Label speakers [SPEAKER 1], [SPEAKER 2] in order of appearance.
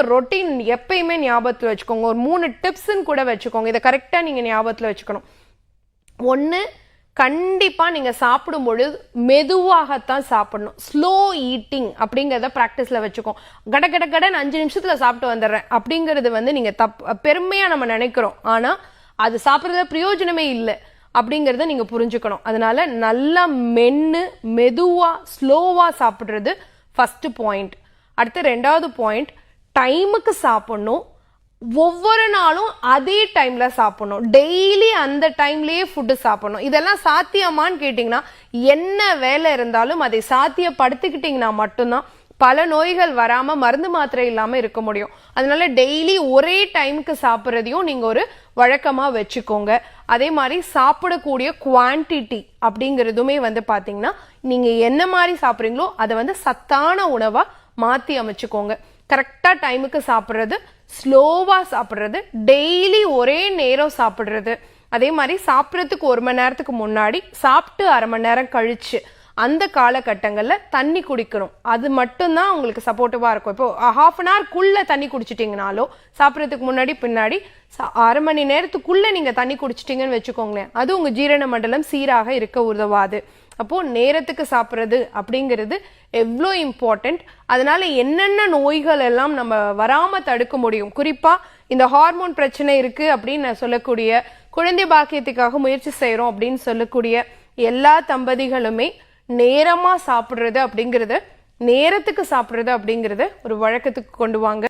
[SPEAKER 1] 3 routine எப்பயுமே ஞாபகத்தில் வச்சுக்கோங்க. ஒரு 3 டிப்ஸ்ன்னு கூட வச்சுக்கோங்க. இதை கரெக்டாக நீங்கள் ஞாபகத்தில் வச்சுக்கணும். 1, கண்டிப்பா நீங்க சாப்பிடும் பொழுது மெதுவாகத்தான் சாப்பிடணும். ஸ்லோ ஈட்டிங் அப்படிங்கிறத பிராக்டிஸ்ல வச்சுக்கோம். கட கட கடன் 5 நிமிஷத்துல சாப்பிட்டு வந்துடுறேன் அப்படிங்கிறது நீங்க பெருமையா நம்ம நினைக்கிறோம். ஆனா அது சாப்பிட்றதுல பிரயோஜனமே இல்லை அப்படிங்கிறத நீங்க புரிஞ்சுக்கணும். அதனால நல்லா மென்னு மெதுவா ஸ்லோவா சாப்பிடுறது ஃபர்ஸ்ட் பாயிண்ட். அடுத்து 2வது பாயிண்ட், டைமுக்கு சாப்பிடணும். ஒவ்வொரு நாளும் அதே டைம்ல சாப்பிடணும். டெய்லி அந்த டைம்லயே ஃபுட்டு சாப்பிடணும். இதெல்லாம் சாத்தியமான்னு கேட்டீங்கன்னா, என்ன வேலை இருந்தாலும் அதை சாத்தியப்படுத்திக்கிட்டீங்கன்னா மட்டும்தான் பல நோய்கள் வராம மருந்து மாத்திரை இல்லாம இருக்க முடியும். அதனால டெய்லி ஒரே டைமுக்கு சாப்பிட்றதையும் நீங்க ஒரு வழக்கமா வச்சுக்கோங்க. அதே மாதிரி சாப்பிடக்கூடிய குவான்டிட்டி அப்படிங்கிறதுமே பாத்தீங்கன்னா, நீங்க என்ன மாதிரி சாப்பிட்றீங்களோ அதை சத்தான உணவா மாத்தி அமைச்சுக்கோங்க. கரெக்டா டைமுக்கு சாப்பிட்றது, ஸ்லோவா சாப்பிட்றது, டெய்லி ஒரே நேரம் சாப்பிட்றது, அதே மாதிரி சாப்பிட்றதுக்கு 1 மணி நேரத்துக்கு முன்னாடி, சாப்பிட்டு 1/2 மணி நேரம் கழிச்சு அந்த காலகட்டங்கள்ல தண்ணி குடிக்கணும். அது மட்டும்தான் உங்களுக்கு சப்போர்ட்டிவா இருக்கும். இப்போ 1/2 அன் ஹவர்க்குள்ள தண்ணி குடிச்சிட்டீங்கனாலோ, சாப்பிட்றதுக்கு முன்னாடி பின்னாடி 1/2 மணி நேரத்துக்குள்ள நீங்க தண்ணி குடிச்சிட்டீங்கன்னு வச்சுக்கோங்களேன், அது உங்க ஜீரண மண்டலம் சீராக இருக்க உதவாது. அப்போ நேரத்துக்கு சாப்பிட்றது அப்படிங்கிறது எவ்வளோ இம்பார்ட்டன்ட். அதனால என்னென்ன நோய்கள் எல்லாம் நம்ம வராம தடுக்க முடியும். குறிப்பா இந்த ஹார்மோன் பிரச்சனை இருக்கு அப்படின்னு நான் சொல்லக்கூடிய, குழந்தை பாக்கியத்துக்காக முயற்சி செய்யறோம் அப்படின்னு சொல்லக்கூடிய எல்லா தம்பதிகளுமே நேரமா சாப்பிட்றது அப்படிங்கறத, நேரத்துக்கு சாப்பிட்றது அப்படிங்கறத ஒரு வழக்கத்துக்கு கொண்டு வாங்க.